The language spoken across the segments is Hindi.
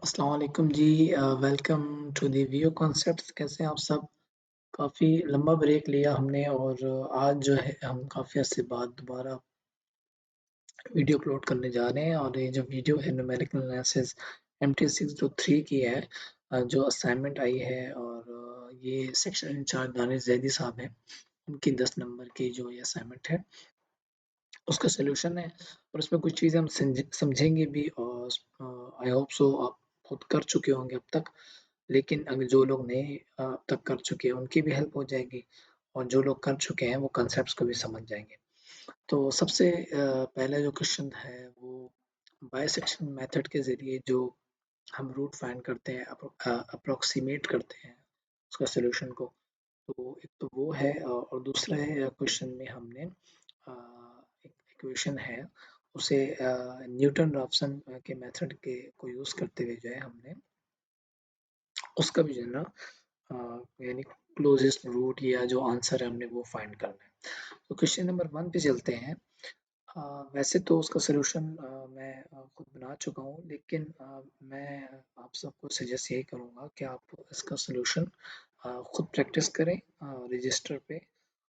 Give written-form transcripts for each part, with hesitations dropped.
अस्सलाम वालेकुम जी। Welcome to the view concepts. कैसे हैं आप सब? काफ़ी लंबा ब्रेक लिया हमने और आज जो है हम काफ़ी अरसे बाद दोबारा वीडियो अपलोड करने जा रहे हैं और ये जो वीडियो है न्यूमेरिकल एनालिसिस MT623 की है। जो असाइनमेंट आई है और ये सेक्शन इंचार्ज दानिश ज़ैदी साहब हैं। उनकी 10 नंबर की जो ये असाइनमेंट है उसका सॉल्यूशन है और उसमें कुछ चीज़ें हम समझेंगे भी और आई होप सो आप खुद कर चुके होंगे अब तक। लेकिन अगर जो लोग नहीं अब तक कर चुके हैं उनकी भी हेल्प हो जाएगी और जो लोग कर चुके हैं वो कॉन्सेप्ट्स को भी समझ जाएँगे। तो सबसे पहला जो क्वेश्चन है वो बाइसेक्शन मेथड के ज़रिए जो हम रूट फाइंड करते हैं, अप्रॉक्सिमेट करते हैं उसका सॉल्यूशन को। तो एक तो वो है और दूसरा है क्वेश्चन में हमने एक इक्वेशन है उसे न्यूटन-रॉप्सन के मेथड के को यूज़ करते हुए जो है हमने उसका भी जो है ना यानी क्लोज़ेस्ट रूट या जो आंसर है हमने वो फाइंड करना है। तो क्वेश्चन नंबर 1 पे चलते हैं। अ, वैसे तो उसका सॉल्यूशन मैं खुद बना चुका हूँ लेकिन मैं आप सबको सजेस्ट यही करूँगा कि आप इसका सॉल्यूशन खुद प्रैक्टिस करें रजिस्टर पे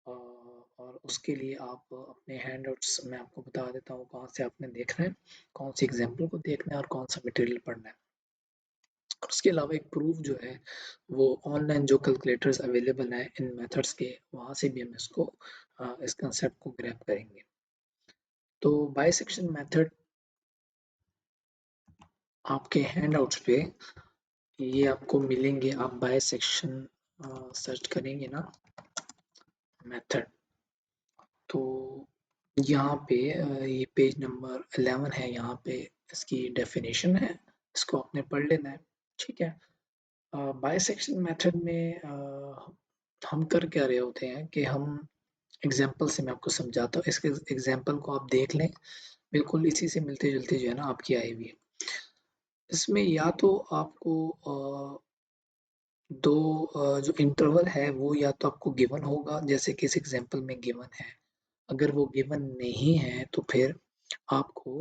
और उसके लिए आप अपने हैंडआउट्स मैं आपको बता देता हूँ कहाँ से आपने देखना है, कौन सी एग्ज़ाम्पल को देखना है और कौन सा मटेरियल पढ़ना है। और उसके अलावा एक प्रूफ जो है वो ऑनलाइन जो कैलकुलेटर्स अवेलेबल हैं इन मेथड्स के वहाँ से भी हम इसको इस कांसेप्ट को ग्रैब करेंगे। तो बाइसेक्शन मेथड आपके हैंडआउट्स पे ये आपको मिलेंगे। आप बाइसेक्शन सर्च करेंगे ना मेथड तो यहाँ पे ये पेज नंबर 11 है। यहाँ पे इसकी डेफिनेशन है, इसको आपने पढ़ लेना है। ठीक है। बाइसेक्शन मेथड में हम कर क्या रहे होते हैं कि हम एग्जाम्पल से मैं आपको समझाता हूँ। इसके एग्जाम्पल को आप देख लें, बिल्कुल इसी से मिलते-जुलते जो है ना आपकी आई हुई है। इसमें या तो आपको 2 जो इंटरवल है वो या तो आपको गिवन होगा जैसे कि इस एग्जाम्पल में गिवन है। अगर वो गिवन नहीं है तो फिर आपको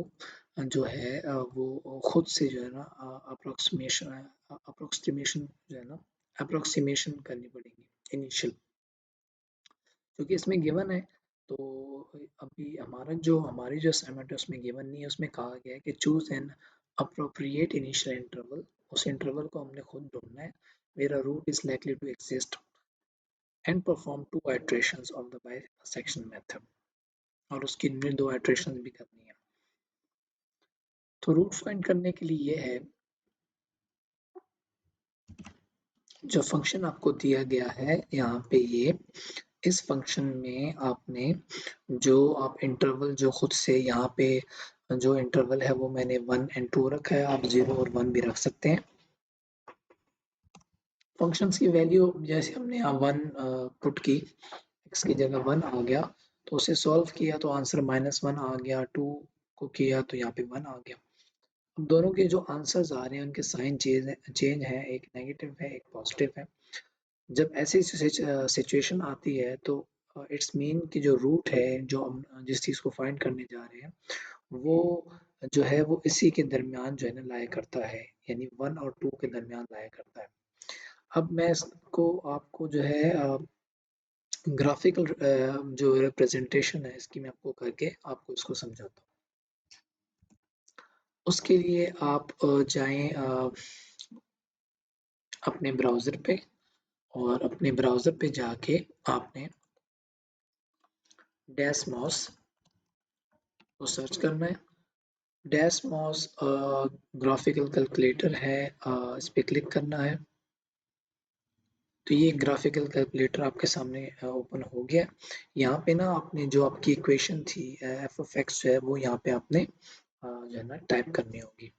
जो है वो खुद से जो है ना अप्रोक्सीमेशन जो है ना अप्रोक्सीमेशन करनी पड़ेगी इनिशियल। क्योंकि इसमें गिवन है तो अभी हमारी जो असाइनमेंट है उसमें गिवन नहीं है। उसमें कहा गया है कि choose an appropriate initial interval. उस इंटरवल को हमने खुद ढूंढना है where a root is likely to exist and perform 2 iterations of the bisection method. और उसकी हमने 2 इटरेशंस भी करनी है। तो रूट फाइंड करने के लिए ये है, जो फंक्शन आपको दिया गया है यहाँ पे ये इस फंक्शन में आपने जो आप इंटरवल जो खुद से यहाँ पे जो इंटरवल है वो मैंने 1 एंड 2 रखा है। आप 0 और 1 भी रख सकते हैं। फंक्शंस की वैल्यू जैसे हमने यहाँ 1 पुट की, x की जगह 1 आ गया तो उसे सॉल्व किया तो आंसर -1 आ गया। 2 को किया तो यहाँ पे 1 आ गया। अब दोनों के जो आंसर्स आ रहे हैं उनके साइन चेंज है, एक नेगेटिव है एक पॉजिटिव है। जब ऐसी सिचुएशन आती है तो इट्स मीन कि जो रूट है जो हम जिस चीज़ को फाइंड करने जा रहे हैं वो जो है वो इसी के दरमियान जो है ना लाया करता है, यानी 1 और 2 के दरमियान लाया करता है। अब मैं इसको आपको जो है ग्राफिकल जो रिप्रेजेंटेशन है इसकी मैं आपको करके आपको इसको समझाता हूँ। उसके लिए आप जाएँ अपने ब्राउज़र पे और अपने ब्राउज़र पे जाके आपने डेसमॉस को सर्च करना है। डेसमॉस ग्राफिकल कैलकुलेटर है, इस पे क्लिक करना है। तो ये ग्राफिकल कैलकुलेटर आपके सामने ओपन हो गया। यहाँ पे ना आपने जो आपकी इक्वेशन थी एफ ऑफ एक्स जो है वो यहाँ पे आपने जो है ना टाइप करनी होगी।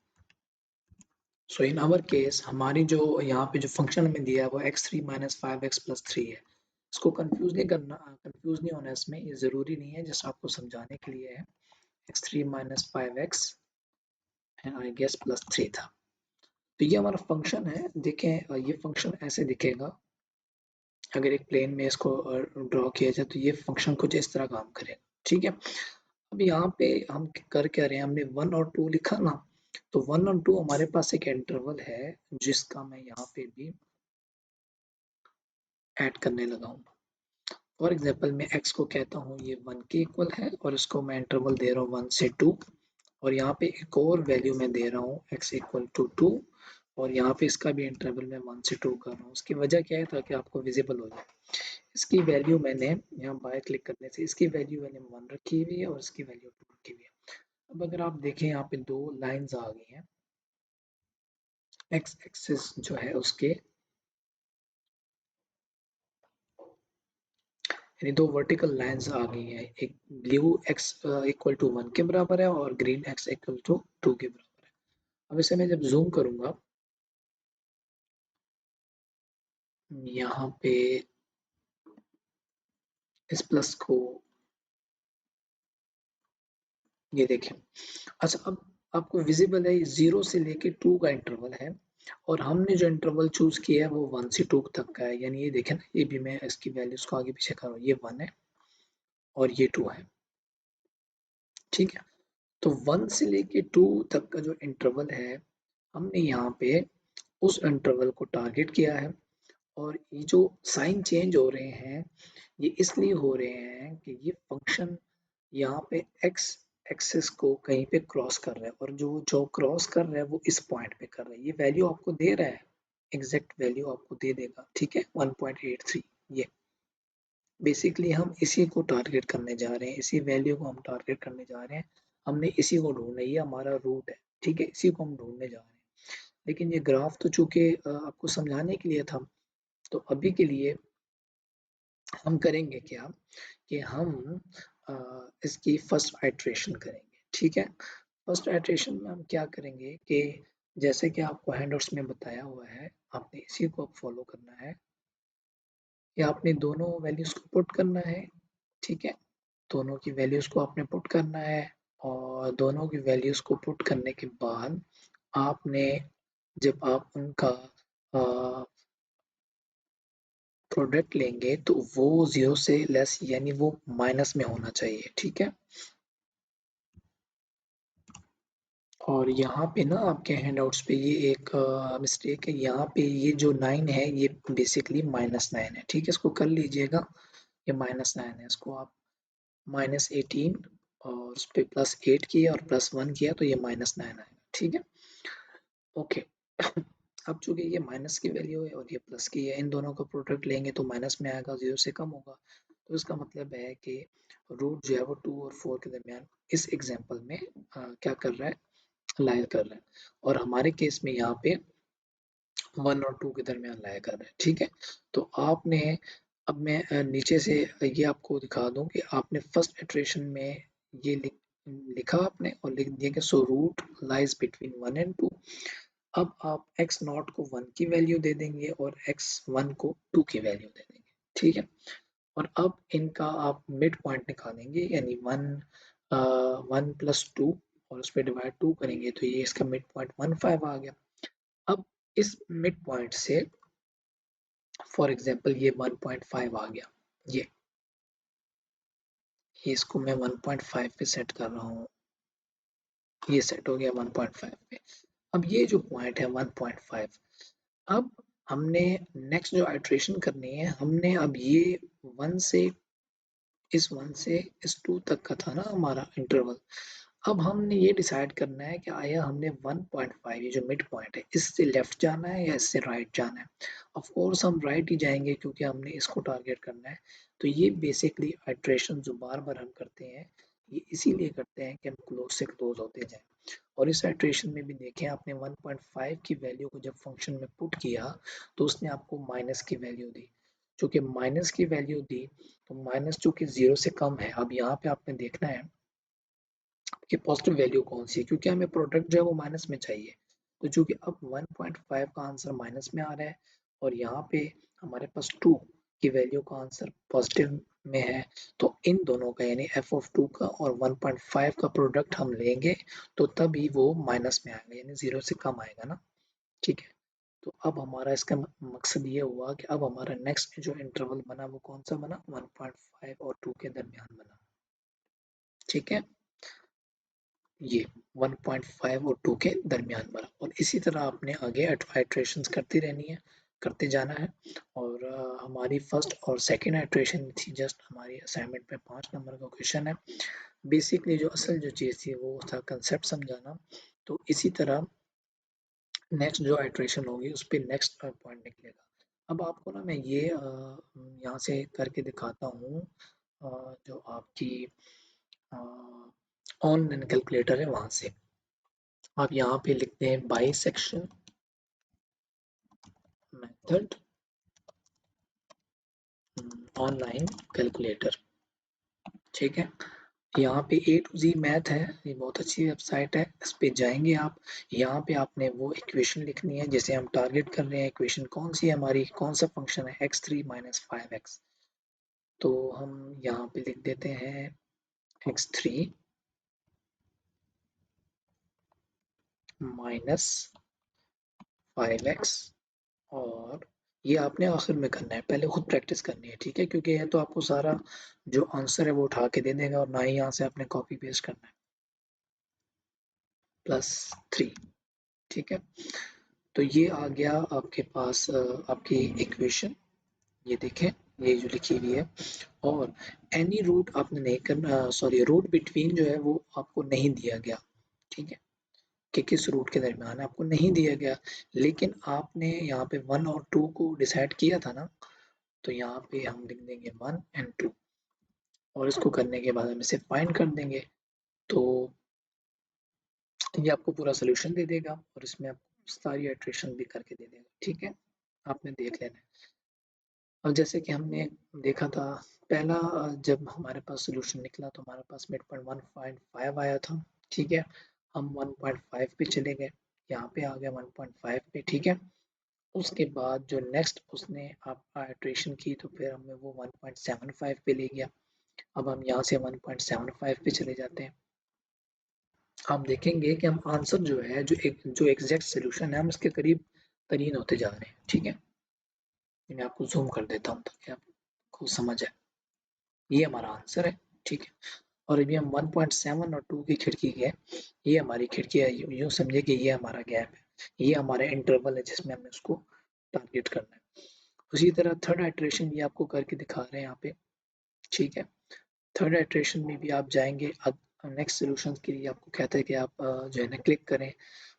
सो इन आवर केस हमारी जो यहाँ पे जो फंक्शन हमें दिया है वो x3 माइनस 5x प्लस 3 है। इसको कंफ्यूज नहीं करना, कंफ्यूज नहीं होना इसमें, ये ज़रूरी नहीं है, जस्ट आपको समझाने के लिए है। x3 minus 5x and I guess plus 3 था। तो ये हमारा फंक्शन है। देखें ये फंक्शन ऐसे दिखेगा। अगर एक प्लेन में इसको ड्रॉ किया जाए तो ये फंक्शन कुछ इस तरह काम करेगा। ठीक है। अब यहाँ पे हम कर क्या रहे हैं, हमने 1 और 2 लिखा ना, तो 1 और 2 हमारे पास एक इंटरवल है जिसका मैं यहाँ पे भी ऐड करने लगा हूँ। फॉर एग्जाम्पल मैं x को कहता हूँ ये 1 के इक्वल है और इसको मैं इंटरवल दे रहा हूँ 1 से 2 और यहाँ पे एक और वैल्यू मैं दे रहा हूँ x इक्वल टू 2 और यहाँ पे इसका भी इंटरवल मैं 1 से 2 कर रहा हूँ। उसकी वजह क्या है ताकि आपको विजिबल हो जाए। इसकी वैल्यू मैंने यहाँ बाय क्लिक करने से इसकी वैल्यू मैंने 1 रखी हुई है और इसकी वैल्यू 2 रखी हुई है। अब अगर आप देखें यहाँ पे दो लाइंस आ गई हैं x एक्सिस जो है उसके यानी दो वर्टिकल लाइंस आ गई हैं। एक ब्लू x इक्वल टू 1 के बराबर है और ग्रीन x इक्वल टू 2 के बराबर है। अब इसे मैं जब जूम करूंगा यहाँ पे इस प्लस को ये देखें। अच्छा अब आपको विजिबल है 0 से लेके 2 का इंटरवल है और हमने जो इंटरवल चूज किया है वो 1 से 2 तक का है। यानी ये देखें ना ये भी मैं इसकी वैल्यूज को आगे पीछे कर रहा हूँ। ये 1 है और ये 2 है। ठीक है, तो 1 से लेके 2 तक का जो इंटरवल है हमने यहाँ पे उस इंटरवल को टारगेट किया है और ये जो साइन चेंज हो रहे हैं ये इसलिए हो रहे हैं कि ये फंक्शन यहाँ पे x एक्सिस को कहीं पे क्रॉस कर रहा है और जो जो क्रॉस कर रहा है वो इस पॉइंट पे कर रहा है। ये वैल्यू आपको दे रहा है, एग्जैक्ट वैल्यू आपको दे देगा। ठीक है, 1.83। ये बेसिकली हम इसी को टारगेट करने जा रहे हैं, इसी वैल्यू को हम टारगेट करने जा रहे हैं। हमने इसी को ढूंढना है, ये हमारा रूट है। ठीक है, इसी को हम ढूंढने जा रहे हैं। लेकिन ये ग्राफ तो चूंकि आपको समझाने के लिए था तो अभी के लिए हम करेंगे क्या कि हम इसकी फर्स्ट आइट्रेशन करेंगे। ठीक है, फर्स्ट आइट्रेशन में हम क्या करेंगे कि जैसे कि आपको हैंडआउट्स में बताया हुआ है आपने इसी को फॉलो करना है या आपने दोनों वैल्यूज को पुट करना है। ठीक है, दोनों की वैल्यूज को आपने पुट करना है और दोनों की वैल्यूज को पुट करने के बाद आपने जब आप उनका प्रोडक्ट लेंगे तो वो 0 से लेस यानी वो माइनस में होना चाहिए। ठीक है, और यहाँ पे ना आपके हैंडआउट्स पे ये एक मिस्टेक है। यहाँ पे ये जो 9 है ये बेसिकली -9 है। ठीक है, इसको कर लीजिएगा। ये -9 है, इसको आप -18 और उस पर +8 किया और +1 किया तो ये -9 आएगा। ठीक है, ओके। अब चूंकि ये माइनस की वैल्यू है और ये प्लस की है, इन दोनों का प्रोडक्ट लेंगे तो माइनस में आएगा, 0 से कम होगा। तो इसका मतलब है कि रूट जो है वो 2 और 4 के दरमियान इस एग्जांपल में क्या कर रहा है, लाया कर रहा है और हमारे केस में यहाँ पे 1 और 2 के दरमियान लाया कर रहा है। ठीक है, तो आपने अब मैं नीचे से ये आपको दिखा दूं कि आपने फर्स्ट इटरेशन में ये लिखा आपने और लिख दिया कि so root lies between 1 and 2। अब आप x नॉट को 1 की वैल्यू दे देंगे और x1 को 2 की वैल्यू दे देंगे। ठीक है, और अब इनका आप मिड पॉइंट निकालेंगे यानी 1 प्लस 2 और उस पर डिवाइड 2 करेंगे तो ये इसका मिड पॉइंट 1.5 आ गया। अब इस मिड पॉइंट से फॉर एग्जांपल ये 1.5 आ गया, ये इसको मैं 1.5 पे सेट कर रहा हूँ, ये सेट हो गया 1.5 पे। अब ये जो पॉइंट है 1.5, अब हमने नेक्स्ट जो आइट्रेशन करनी है हमने अब ये 1 से इस 1 से इस 2 तक का था ना हमारा इंटरवल। अब हमने ये डिसाइड करना है कि आया हमने 1.5 ये जो मिड पॉइंट है इससे लेफ्ट जाना है या इससे राइट जाना है। ऑफ कोर्स हम राइट ही जाएंगे क्योंकि हमने इसको टारगेट करना है। तो ये बेसिकली आइट्रेशन जो बार बार हम करते हैं ये इसीलिए करते हैं कि हम क्लोज से क्लोज होते जाएं। और इस आइट्रेशन में भी देखें आपने 1.5 की वैल्यू को जब फंक्शन में पुट किया तो उसने आपको माइनस की वैल्यू दी। चूंकि माइनस की वैल्यू दी तो माइनस चूंकि 0 से कम है, अब यहाँ पे आपने देखना है कि पॉजिटिव वैल्यू कौन सी है क्योंकि हमें प्रोडक्ट जो है वो माइनस में चाहिए। तो चूंकि अब 1.5 का आंसर माइनस में आ रहा है और यहाँ पे हमारे पास 2 की वैल्यू का आंसर पॉजिटिव में है तो इन दोनों का यानी f ऑफ 2 का और 1.5 का प्रोडक्ट हम लेंगे तो तभी वो माइनस में आएगा यानी 0 से कम आएगा ना। ठीक है, तो अब हमारा इसका मकसद ये हुआ कि अब हमारा नेक्स्ट जो इंटरवल बना वो कौन सा बना, 1.5 और 2 के दरमियान बना। ठीक है, ये 1.5 और 2 के दरमियान वाला, और इसी तरह आपने आगे आइट्रेशंस करती रहनी है, करते जाना है। और हमारी फर्स्ट और सेकंड आइट्रेशन थी जस्ट हमारी असाइनमेंट में 5 नंबर का क्वेश्चन है। बेसिकली जो असल जो चीज़ थी वो था कंसेप्ट समझाना। तो इसी तरह नेक्स्ट जो आइट्रेशन होगी उस पर नेक्स्ट पॉइंट निकलेगा। अब आपको ना मैं ये यहाँ से करके दिखाता हूँ, जो आपकी ऑनलाइन कैलकुलेटर है वहाँ से। आप यहाँ पे लिखते हैं by section method online calculator, ठीक है। यहाँ पे ए टू जी मैथ है, ये बहुत अच्छी वेबसाइट है, इस पे जाएंगे आप। यहाँ पे आपने वो इक्वेशन लिखनी है जैसे हम टारगेट कर रहे हैं। इक्वेशन कौन सी है हमारी, कौन सा फंक्शन है, x3 माइनस 5x। तो हम यहाँ पे लिख देते हैं x3 माइनस 5x, और ये आपने आखिर में करना है, पहले खुद प्रैक्टिस करनी है, ठीक है, क्योंकि ये तो आपको सारा जो आंसर है वो उठा के दे देगा और ना ही यहाँ से आपने कॉपी पेस्ट करना है। +3, ठीक है। तो ये आ गया आपके पास आपकी इक्वेशन, ये देखें, ये जो लिखी हुई है। और एनी रूट आपने नहीं करना, सॉरी रूट बिटवीन जो है वो आपको नहीं दिया गया, ठीक है, कि किस रूट के दरमियान आपको नहीं दिया गया। लेकिन आपने यहाँ पे 1 और 2 को डिसाइड किया था ना, तो यहाँ पे हम लिख देंगे 1 एंड 2, और इसको करने के बाद हम इसे फाइंड कर देंगे। तो ये आपको पूरा सोल्यूशन दे देगा और इसमें आपको सारी इटरेशन भी करके दे देगा, ठीक है, आपने देख लेना है। और जैसे कि हमने देखा था पहला, जब हमारे पास सोल्यूशन निकला तो हमारे पास मिड पॉइंट 1.5 आया था, ठीक है। हम 1.5 पे चले गए, यहाँ पे आ गया 1.5 पे, ठीक है। उसके बाद जो नेक्स्ट उसने आप आइट्रेशन की तो फिर हमें वो 1.75 पे ले गया। अब हम यहाँ से 1.75 पे चले जाते हैं। आप देखेंगे कि हम आंसर जो है जो एग्जैक्ट सोल्यूशन है हम इसके करीब तरीन होते जा रहे हैं, ठीक है। मैं आपको जूम कर देता हूँ ताकि आपको समझ आए। ये हमारा आंसर है, ठीक है। और अभी हम 1.7 और 2 की खिड़की के, ये हमारी खिड़की है, यूँ समझे कि ये हमारा गैप है, ये हमारा इंटरवल है जिसमें हमें उसको टारगेट करना है। उसी तरह थर्ड आइट्रेशन भी आपको करके दिखा रहे हैं यहाँ पे, ठीक है। थर्ड आइट्रेशन में भी आप जाएंगे, अब नेक्स्ट सोल्यूशन के लिए आपको कहता है कि आप जो है ना क्लिक करें,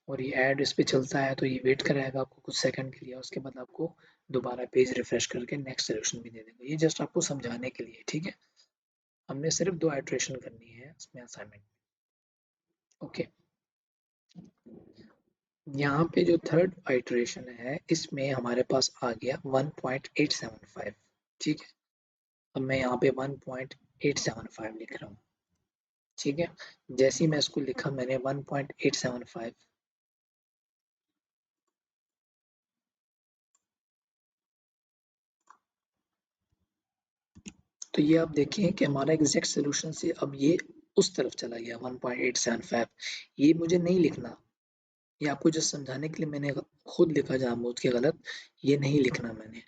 और ये ऐड इस पे चलता है तो ये वेट कराएगा आपको कुछ सेकंड के लिए, उसके बाद आपको दोबारा पेज रिफ्रेश करके नेक्स्ट सोल्यूशन भी दे देगा। ये जस्ट आपको समझाने के लिए, ठीक है। हमने सिर्फ 2 आइट्रेशन करनी है इसमें असाइनमेंट, ओके। यहाँ पे जो थर्ड आइट्रेशन है इसमें हमारे पास आ गया 1.875, ठीक है। अब मैं यहाँ पे 1.875 लिख रहा हूँ, ठीक है। जैसे ही मैं इसको लिखा मैंने 1.875, तो ये आप देखें कि हमारा एग्जैक्ट सोल्यूशन से अब ये उस तरफ चला गया 1.875। ये मुझे नहीं लिखना, ये आपको जस्ट समझाने के लिए मैंने खुद लिखा जानबूझ के गलत, ये नहीं लिखना मैंने।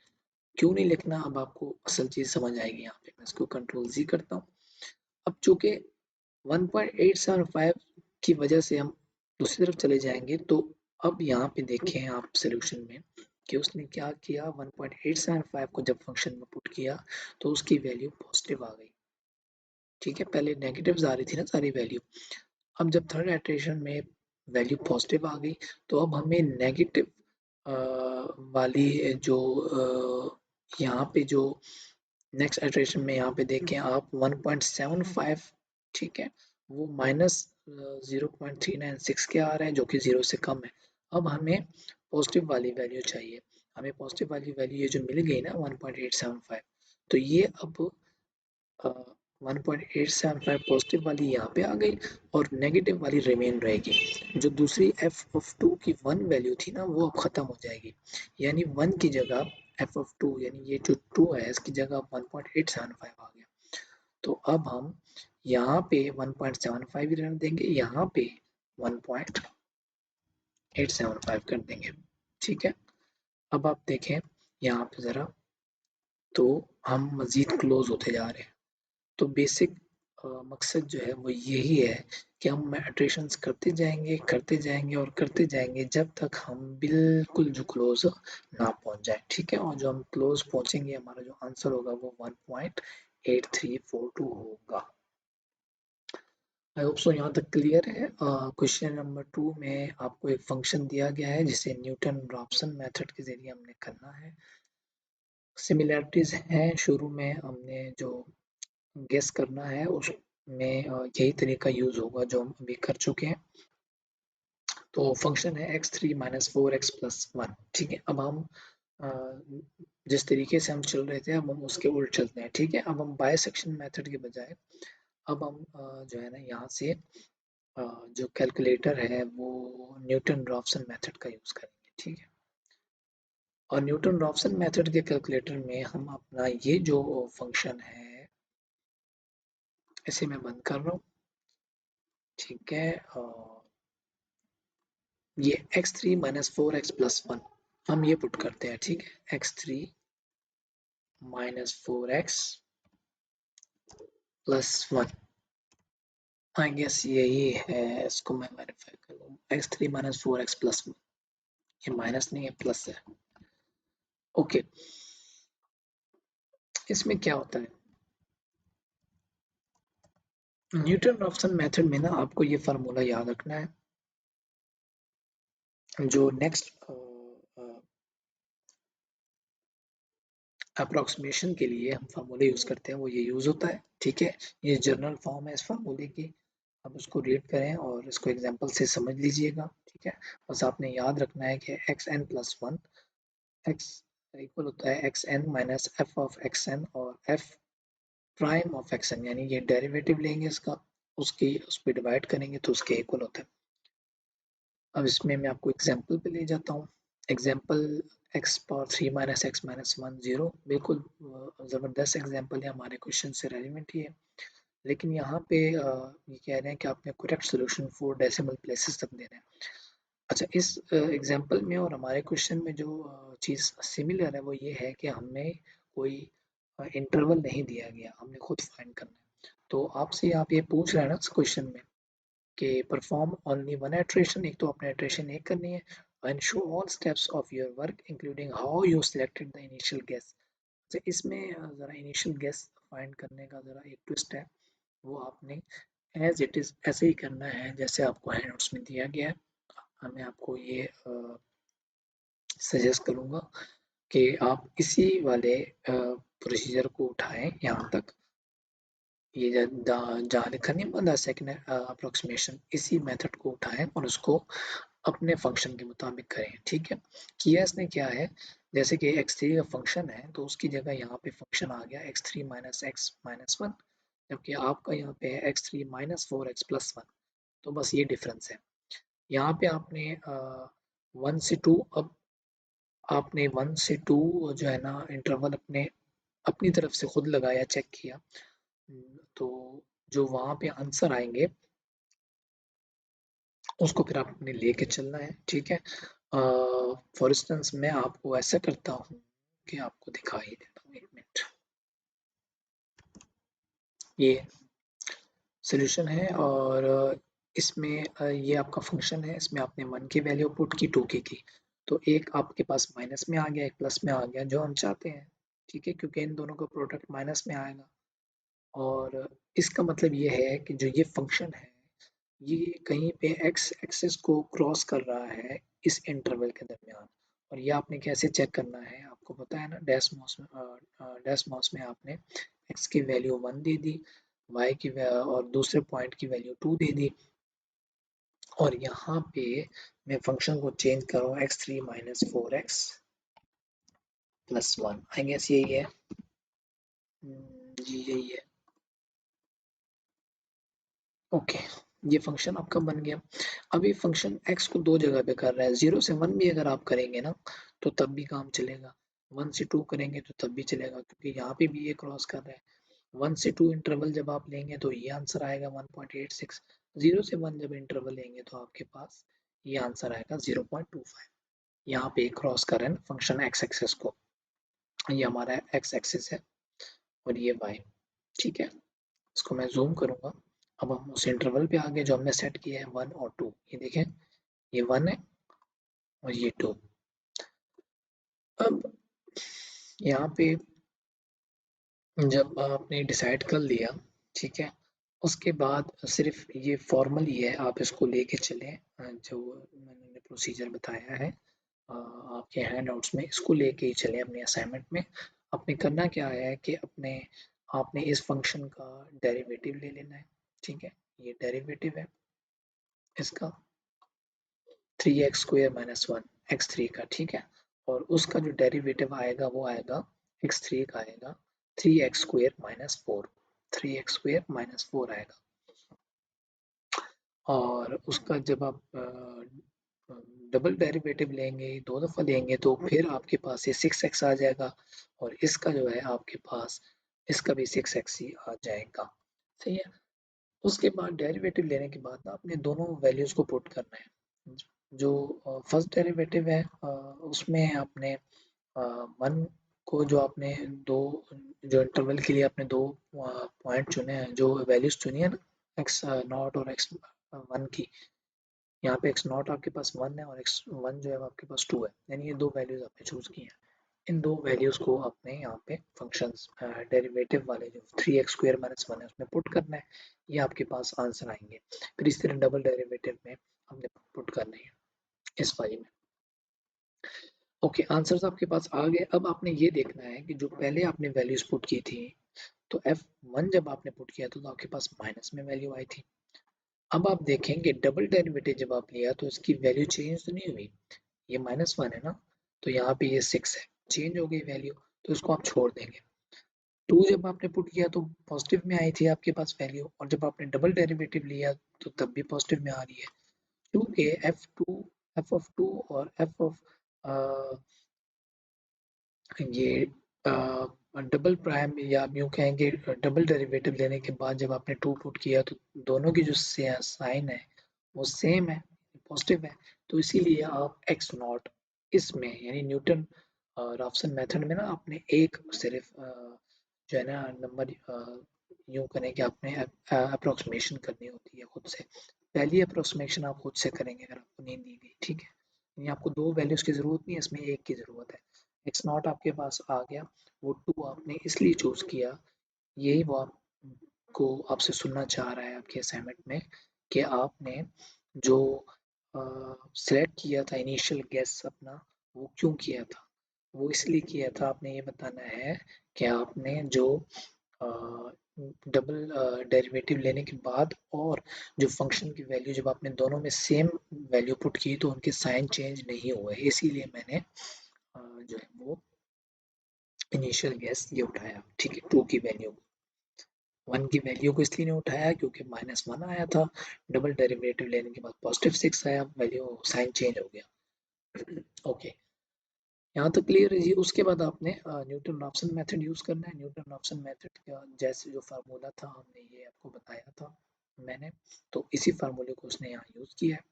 क्यों नहीं लिखना, अब आपको असल चीज समझ आएगी। यहाँ पे मैं इसको कंट्रोल जी करता हूँ। अब चूंकि 1.875 की वजह से हम दूसरी तरफ चले जाएंगे, तो अब यहाँ पे देखें आप सोल्यूशन में कि उसने क्या किया, 1.875 को जब फंक्शन में पुट किया तो उसकी वैल्यू पॉजिटिव आ गई, ठीक है। पहले नेगेटिव्स आ रही थी ना सारी वैल्यू, अब जब थर्ड इटरेशन में वैल्यू पॉजिटिव आ गई तो अब हमें नेगेटिव वाली जो यहाँ पे जो नेक्स्ट इटरेशन में यहाँ पे देखें आप 1.75, ठीक है, वो माइनस 0.396 के आ रहे हैं जो कि 0 से कम है। अब हमें पॉजिटिव वाली वैल्यू चाहिए, हमें पॉजिटिव वाली वैल्यू ये जो मिल गई ना 1.875, तो ये अब 1.875 पॉजिटिव वाली यहाँ पे आ गई और नेगेटिव वाली रिमेन रहेगी। जो दूसरी एफ ऑफ टू की 1 वैल्यू थी ना वो अब खत्म हो जाएगी, यानी 1 की जगह एफ ऑफ टू यानी ये जो 2 है इसकी जगह 1.875 आ गया। तो अब हम यहाँ पे 1.75 ही रहने देंगे, यहाँ पे 1.875 कर देंगे, ठीक है। अब आप देखें यहाँ पे ज़रा, तो हम मज़ीद क्लोज होते जा रहे हैं। तो बेसिक मकसद जो है वो यही है कि हम इटरेशंस करते जाएंगे और करते जाएंगे जब तक हम बिल्कुल जो क्लोज ना पहुंच जाए, ठीक है। और जो हम क्लोज पहुंचेंगे हमारा जो आंसर होगा वो 1.8342 होगा। आई होप सो यहाँ तक क्लियर है। क्वेश्चन नंबर 2 में आपको एक फंक्शन दिया गया है जिसे न्यूटन रॉप्सन मेथड के जरिए हमने करना है। सिमिलैरिटीज हैं, शुरू में हमने जो गेस करना है उसमें यही तरीका यूज होगा जो हम अभी कर चुके हैं। तो फंक्शन है x3 माइनस 4x प्लस 1, ठीक है। अब हम जिस तरीके से हम चल रहे थे अब हम उसके उल्ट चलते हैं, ठीक है। अब हम बायसेक्शन मेथड के बजाय अब हम जो है ना यहाँ से जो कैलकुलेटर है वो न्यूटन रॉप्सन मेथड का यूज करेंगे, ठीक है। और न्यूटन रॉप्सन मेथड के कैलकुलेटर में हम अपना ये जो फंक्शन है इसे मैं बंद कर रहा हूँ, ठीक है। ये x3 माइनस 4x प्लस 1 हम ये पुट करते हैं, ठीक है। x3 minus 4x plus 1, I guess यही है, इसको मैं वेरीफाई कर लूँ। x3 माइनस 4x प्लस 1, ये माइनस नहीं है प्लस है, ओके। इसमें क्या होता है, न्यूटन रॉप्सन मेथड में ना आपको ये फार्मूला याद रखना है। जो नेक्स्ट अप्रोक्सीमेशन के लिए हम फार्मूले यूज करते हैं वो ये यूज होता है, ठीक है। ये जर्नल फॉर्म है इस फार्मूले की, आप उसको रीड करें और इसको एग्जांपल से समझ लीजिएगा, ठीक है। बस आपने याद रखना है कि X N plus one X equal होता है X N minus F of X N और F prime of X N, यानी ये डेरिवेटिव लेंगे इसका, उसकी उस पर डिवाइड करेंगे तो उसके इक्वल होता है। अब इसमें मैं आपको एग्जांपल पे ले जाता हूँ। Example x power 3 minus x minus 1 0, बिल्कुल ज़बरदस्त एग्जांपल है, हमारे क्वेश्चन से रेलिवेंट ही है। लेकिन यहाँ पे ये कह रहे हैं कि आपने करेक्ट सोल्यूशन 4 डेसिमल प्लेसेस तक देना है। अच्छा, इस एग्जांपल में और हमारे क्वेश्चन में जो चीज़ सिमिलर है वो ये है कि हमें कोई इंटरवल नहीं दिया गया, हमने खुद फाइंड करना है। तो आपसे आप ये पूछ रहे हैं ना इस क्वेश्चन में कि परफॉर्म ओनली वन इटरेशन, एक तो आपने इटरेशन एक करनी है, and show all steps of your work including how you selected the initial guess. तो इसमें ज़रा इनिशियल गेस फाइंड करने का ज़रा एक ट्विस्ट है, वो आपने एज इट इज़ ऐसे ही करना है जैसे आपको हैंड नोट्स में दिया गया है। मैं आपको ये सजेस्ट करूँगा कि आप इसी वाले प्रोसीजर को उठाएं यहाँ तक, ये जहाँ लिखा नहीं बंदा सेकंड अप्रोक्सीमेशन, इसी मेथड को उठाएं और उसको अपने फंक्शन के मुताबिक करें, ठीक है। किया इसने क्या है, जैसे कि x3 का फंक्शन है तो उसकी जगह यहाँ पे फंक्शन आ गया x3 minus x minus one, जबकि आपका यहाँ पे है x3 माइनस 4x प्लस 1। तो बस ये डिफरेंस है। यहाँ पे आपने 1 से 2, अब आपने 1 से 2 जो है ना इंटरवल अपने अपनी तरफ से खुद लगाया, चेक किया, तो जो वहाँ पे आंसर आएंगे उसको फिर आपने लेके चलना है, ठीक है। फॉर इंस्टेंस मैं आपको ऐसा करता हूँ कि आपको दिखा ही देता हूँ, 1 मिनट। ये सोल्यूशन है और इसमें ये आपका फंक्शन है, इसमें आपने 1 की वैल्यू पुट की, 2 की, तो एक आपके पास माइनस में आ गया, एक प्लस में आ गया, जो हम चाहते हैं, ठीक है, क्योंकि इन दोनों का प्रोडक्ट माइनस में आएगा। और इसका मतलब ये है कि जो ये फंक्शन है ये कहीं पे एक्स एक्सिस को क्रॉस कर रहा है इस इंटरवल के दरमियान। और ये आपने कैसे चेक करना है, आपको पता है ना, डैश माउस में आपने एक्स की वैल्यू 1 दे दी, वाई की और दूसरे पॉइंट की वैल्यू 2 दे दी, और यहाँ पे मैं फंक्शन को चेंज कर रहा हूँ x3 minus 4x plus 1, I guess यही है। जी यही है, ओके। ये फंक्शन आपका बन गया। अब ये फंक्शन x को दो जगह पे कर रहा है, 0 से 1 भी अगर आप करेंगे ना तो तब भी काम चलेगा, 1 से 2 करेंगे तो तब भी चलेगा, क्योंकि यहाँ पे भी ये क्रॉस कर रहा है। 1 से 2 इंटरवल जब आप लेंगे तो ये आंसर आएगा 1.86, 0 से 1 जब इंटरवल लेंगे तो आपके पास ये आंसर आएगा 0.25। यहाँ पे क्रॉस कर रहे हैं फंक्शन एक्स एक्सिस को, ये हमारा एक्स एक्सिस है और ये वाई, ठीक है। इसको मैं जूम करूंगा। अब हम उस इंटरवल पे आ गए जो हमने सेट किया है 1 और 2। ये देखें, ये 1 है और ये 2। अब यहाँ पे जब आपने डिसाइड कर लिया, ठीक है, उसके बाद सिर्फ ये फॉर्मल ही है, आप इसको लेके चलें जो मैंने प्रोसीजर बताया है आपके हैंडआउट्स में, इसको लेके ही चलें अपने असाइनमेंट में। आपने करना क्या है कि आपने इस फंक्शन का डेरिवेटिव ले लेना है, ठीक है, ये डेरिवेटिव है इसका 3x² - 1 x3 का, ठीक है, और उसका जो डेरिवेटिव आएगा वो आएगा x3 का आएगा 3x² - 4, 3x² - 4 आएगा। और उसका जब आप डबल डेरिवेटिव लेंगे, 2 दफ़ा लेंगे, तो फिर आपके पास ये 6x आ जाएगा और इसका जो है आपके पास इसका भी 6x ही आ जाएगा, सही है। उसके बाद डेरिवेटिव लेने के बाद आपने दोनों वैल्यूज को पुट करना है। जो फर्स्ट डेरिवेटिव है उसमें आपने 1 को जो आपने दो जो इंटरवल के लिए आपने दो पॉइंट चुने हैं, जो वैल्यूज चुनी है ना, x0 और x1 की, यहाँ पे x0 आपके पास 1 है और x1 जो है आपके पास 2 है, यानी ये दो वैल्यूज आपने चूज की हैं। इन दो वैल्यूज को आपने यहाँ पे फंक्शंस डेरिवेटिव वाले जो 3x² - 1 है उसमें पुट करना है, ये आपके पास आंसर आएंगे। फिर इस तरह डबल डेरिवेटिव में हमने पुट करना है इस फाइल में। ओके, आंसर्स आपके पास आ गए। अब आपने ये देखना है कि जो पहले आपने वैल्यूज पुट की थी, तो f1 जब आपने पुट किया था तो आपके पास माइनस में वैल्यू आई थी। अब आप देखेंगे डबल डेरिवेटिव जब आप लिया तो इसकी वैल्यू चेंज तो नहीं हुई, ये -1 है ना, तो यहाँ पे ये 6 है, चेंज हो गई वैल्यू, तो इसको आप छोड़ देंगे। 2 जब आपने पुट किया तो पॉजिटिव में आई थी आपके पास वैल्यू, और जब आपने डबल डेरिवेटिव लिया तो तब भी पॉजिटिव में आ रही है, क्योंकि f of 2 और f of ये डबल प्राइम, या आप यूँ कहेंगे डबल डेरिवेटिव लेने के बाद जब आपने 2 पुट किया तो दोनों की जो साइन है वो सेम है, पॉजिटिव है, तो इसीलिए आप x0 इसमें यानी न्यूटन राफसन मेथड में ना आपने एक सिर्फ जो है ना नंबर यूँ करें कि आपने अप्रोक्सीमेशन करनी होती है खुद से। पहली अप्रोक्सीमेशन आप खुद से करेंगे अगर आपको नहीं दी गई, ठीक है, यानी आपको दो वैल्यूज की जरूरत नहीं है, इसमें एक की जरूरत है। x0 आपके पास आ गया, वो 2 आपने इसलिए चूज किया, यही वो आपको आपसे सुनना चाह रहा है आपके असाइनमेंट में, कि आपने जो सेलेक्ट किया था इनिशियल गेस अपना, वो क्यों किया था। वो इसलिए किया था, आपने ये बताना है कि आपने जो डबल डेरिवेटिव लेने के बाद और जो फंक्शन की वैल्यू जब आपने दोनों में सेम वैल्यू पुट की तो उनके साइन चेंज नहीं हुए, इसीलिए मैंने जो है वो इनिशियल गैस ये उठाया, ठीक है, 2 की वैल्यू, 1 की वैल्यू को इसलिए नहीं उठाया क्योंकि -1 आया था, डबल डेरिवेटिव लेने के बाद +6 आया, वैल्यू साइन चेंज हो गया। ओके, यहाँ तक क्लियर है जी। उसके बाद आपने न्यूटन रॉप्सन मेथड यूज करना है। न्यूटन रॉप्सन मेथड का जैसे जो फार्मूला था हमने ये आपको बताया था मैंने, तो इसी फार्मूले को उसने यहाँ यूज किया है।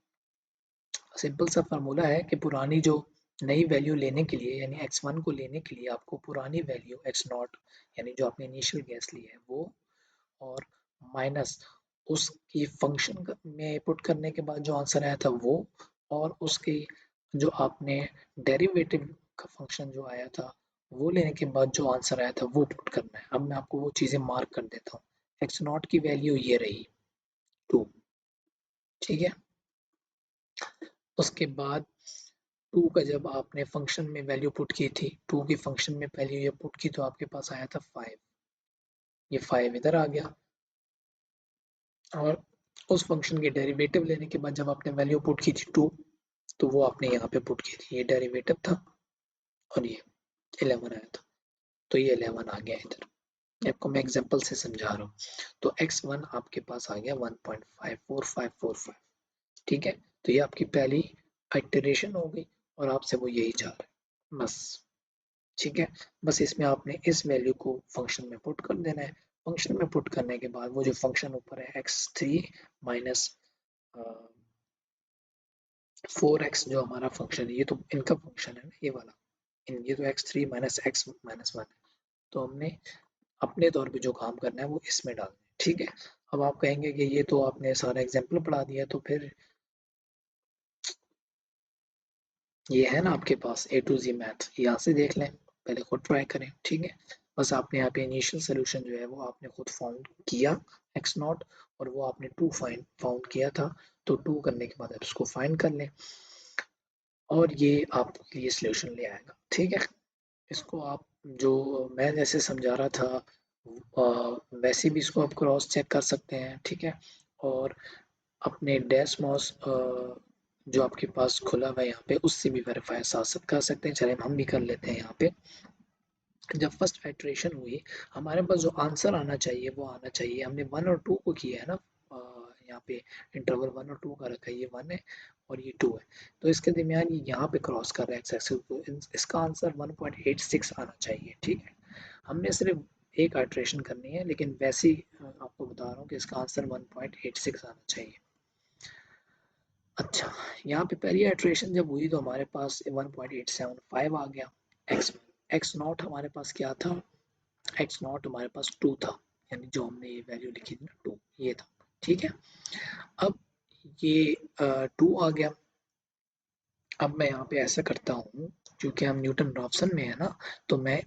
सिंपल सा फार्मूला है कि पुरानी जो नई वैल्यू लेने के लिए यानी x1 को लेने के लिए आपको पुरानी वैल्यू x0 यानी जो आपने इनिशियल गैस ली है वो, और माइनस उसकी फंक्शन में पुट करने के बाद जो आंसर आया था वो, और उसकी जो आपने डेरिवेटिव का फंक्शन जो आया था वो लेने के बाद जो आंसर आया था वो पुट करना है। अब मैं आपको वो चीजें मार्क कर देता हूँ। x0 की वैल्यू ये रही 2, ठीक है। उसके बाद 2 का जब आपने फंक्शन में वैल्यू पुट की थी, 2 की फंक्शन में वैल्यू ये पुट की तो आपके पास आया था 5, ये 5 इधर आ गया, और उस फंक्शन के डेरिवेटिव लेने के बाद जब आपने वैल्यू पुट की थी 2, तो वो आपने यहाँ पे पुट की थी, ये डेरिवेटिव था और ये 11 आया था, तो ये 11 आ गया इधर। आपको मैं एग्जांपल से समझा रहा हूँ। तो x1 आपके पास आ गया 1.54545, ठीक है, तो ये आपकी पहली आइटरेशन हो गई और आपसे वो यही चाह रहा है बस, ठीक है। बस इसमें आपने इस वैल्यू को फंक्शन में पुट कर देना है। फंक्शन में पुट करने के बाद वो जो फंक्शन ऊपर है x3 माइनस 4x जो हमारा फंक्शन है, ये तो इनका फंक्शन है ना ये वाला, ये तो x3 - x - 1 है, तो हमने अपने तौर पे जो काम करना है वो इसमें डालना है, ठीक है। अब आप कहेंगे कि ये तो आपने सारा एग्जाम्पल पढ़ा दिया, तो फिर ये है ना आपके पास ए टू जी मैथ, यहाँ से देख लें, पहले खुद ट्राई करें। ठीक है, बस आपने यहाँ पे इनिशियल सोल्यूशन जो है वो आपने खुद फाउंड किया एक्स नॉट, और वो आपने टू फाउंड किया था, तो टू करने के बाद आप उसको फाइंड कर लें और ये आपके लिए सोल्यूशन ले आएगा। ठीक है, इसको आप जो मैं जैसे समझा रहा था वैसे भी इसको आप क्रॉस चेक कर सकते हैं। ठीक है, और अपने डैश मॉस जो आपके पास खुला हुआ है यहाँ पे, उससे भी वेरीफाई साथ साथ कर सकते हैं। चलिए हम भी कर लेते हैं। यहाँ पे जब फर्स्ट आइट्रेशन हुई, हमारे पास जो आंसर आना चाहिए वो आना चाहिए, हमने 1 और 2 को किया है ना, यहाँ पे इंटरवल 1 और 2 का रखा है, ये 1 है और ये 2 है, तो इसके दरमियान ये यहाँ पे क्रॉस कर रहा है एक्स एक्सिस को, इसका आंसर 1.86 आना चाहिए। ठीक है, हमने सिर्फ एक आइट्रेशन करनी है, लेकिन वैसे ही आपको बता रहा हूँ कि इसका आंसर 1.86 आना चाहिए। अच्छा, यहाँ पे पहली आइट्रेशन जब हुई तो हमारे पास 1.875 आ गया। एक्स एक्स नॉट हमारे पास क्या था, एक्स नॉट हमारे पास 2 था, यानी जो हमने ये वैल्यू लिखी थी ना 2, ये था। ठीक है, अब ये 2 आ गया। अब मैं यहाँ पे ऐसा करता हूँ, क्योंकि हम न्यूटन रॉप्सन में है ना, तो मैं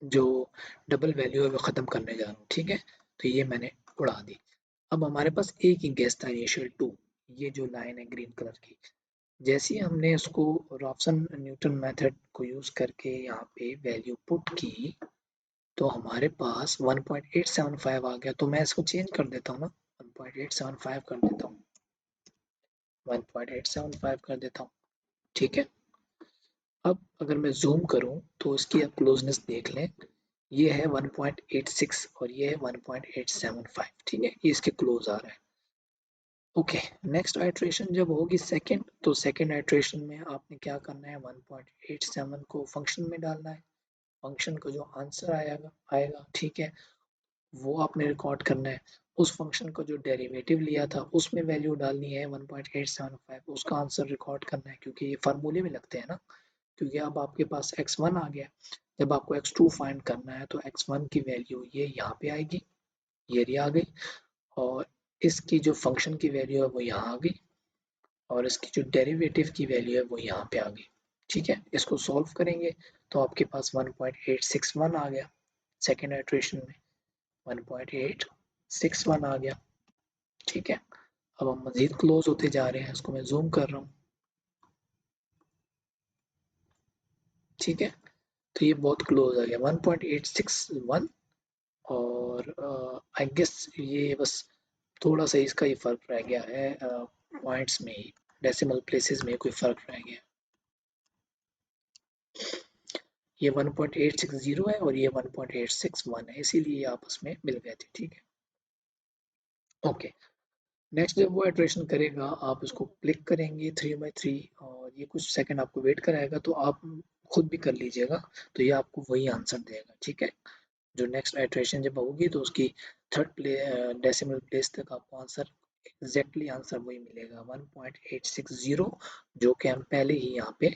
जो डबल वैल्यू है वो ख़त्म करने जा रहा हूँ। ठीक है, तो ये मैंने उड़ा दी। अब हमारे पास एक ही गेस था, इनिशियल 2, ये जो लाइन है ग्रीन कलर की। जैसे ही हमने इसको रॉप्सन न्यूटन मेथड को यूज़ करके यहाँ पे वैल्यू पुट की, तो हमारे पास 1.875 आ गया। तो मैं इसको चेंज कर देता हूँ ना, 1.875 कर देता हूँ, 1.875 कर देता हूँ। ठीक है, अब अगर मैं जूम करूँ तो इसकी आप क्लोजनेस देख लें, ये है 1.86 और ये है 1.875। ठीक है, ये इसके क्लोज आ रहा है। ओके, नेक्स्ट आइट्रेशन जब होगी सेकंड, तो सेकंड आइट्रेशन में आपने क्या करना है, 1.87 को फंक्शन में डालना है, फंक्शन को जो आंसर आएगा आएगा, ठीक है, वो आपने रिकॉर्ड करना है। उस फंक्शन को जो डेरिवेटिव लिया था उसमें वैल्यू डालनी है 1.875, उसका आंसर रिकॉर्ड करना है, क्योंकि ये फार्मूले में लगते हैं ना। क्योंकि अब आपके पास x1 आ गया, जब आपको x2 फाइंड करना है तो x1 की वैल्यू ये यहाँ पे आएगी, ये आ गई, और इसकी जो फंक्शन की वैल्यू है वो यहाँ आ गई, और इसकी जो डेरिवेटिव की वैल्यू है वो यहाँ पे आ गई। ठीक है, इसको सॉल्व करेंगे तो आपके पास 1.861 आ गया सेकेंड आइट्रेशन में, 1.861 आ गया। ठीक है, अब हम मजीद क्लोज होते जा रहे हैं, इसको मैं जूम कर रहा हूँ। ठीक है, तो ये बहुत क्लोज आ गया 1.861, और आई गेस ये बस थोड़ा सा इसका ही फर्क रह गया है, पॉइंट्स में ही, डेसिमल प्लेसेस में कोई फर्क रह गया। ये 1.860 है और ये 1.861 है, इसीलिए आपस में मिल गए थे। ठीक है, ओके। नेक्स्ट जब वो इटरेशन करेगा, आप इसको क्लिक करेंगे 3 by 3, और ये कुछ सेकंड आपको वेट कराएगा, तो आप खुद भी कर लीजिएगा, तो ये आपको वही आंसर देगा। ठीक है, जो नेक्स्ट आइट्रेशन जब होगी तो उसकी थर्ड डेसिमल प्लेस तक आपको आंसर एग्जैक्टली आंसर वही मिलेगा 1.860, जो कि हम पहले ही यहाँ पे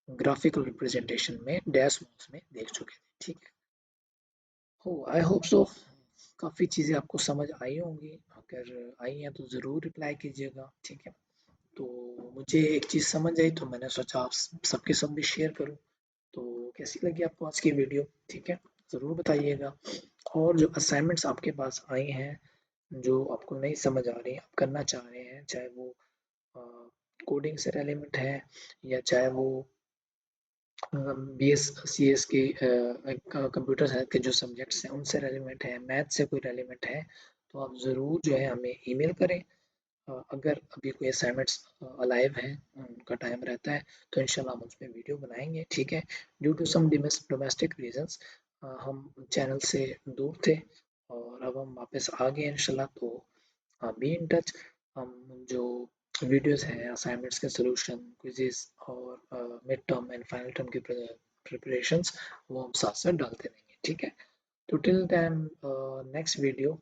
ग्राफिकल रिप्रेजेंटेशन में डैश बॉक्स में देख चुके थे। ठीक है, हो आई होप सो काफ़ी चीज़ें आपको समझ आई होंगी, अगर आई हैं तो ज़रूर रिप्लाई कीजिएगा। ठीक है, तो मुझे एक चीज़ समझ आई तो मैंने सोचा आप सबके सब भी शेयर करूं। तो कैसी लगी आपको आज की वीडियो? ठीक है, ज़रूर बताइएगा। और जो असाइनमेंट्स आपके पास आई हैं, जो आपको नहीं समझ आ रही, आप करना चाह रहे हैं, चाहे वो कोडिंग से रेलिवेंट है, या चाहे वो बी एस सी एस के कंप्यूटर साइंस के जो सब्जेक्ट्स हैं उनसे रेलिवेंट है, मैथ से कोई रेलिवेंट है, तो आप ज़रूर जो है हमें ईमेल करें। अगर अभी कोई असाइनमेंट्स अलाइव हैं, उनका टाइम रहता है, तो इंशाल्लाह हम उसमें वीडियो बनाएंगे। ठीक है, due to some domestic reasons हम चैनल से दूर थे, और अब हम वापस आ गए इंशाल्लाह, तो बी इन टच। हम जो वीडियोस हैं असाइनमेंट्स के सॉल्यूशन, क्विज़ेस और mid term and final term की प्रिपरेशंस, वो हम साथ साथ डालते रहेंगे। ठीक है, तो टिल टाइम नेक्स्ट वीडियो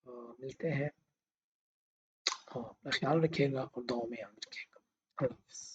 मिलते हैं। हाँ, अपना ख्याल रखिएगा और दुआ में याद रखिएगा। अल्लाह हाफ़िज़।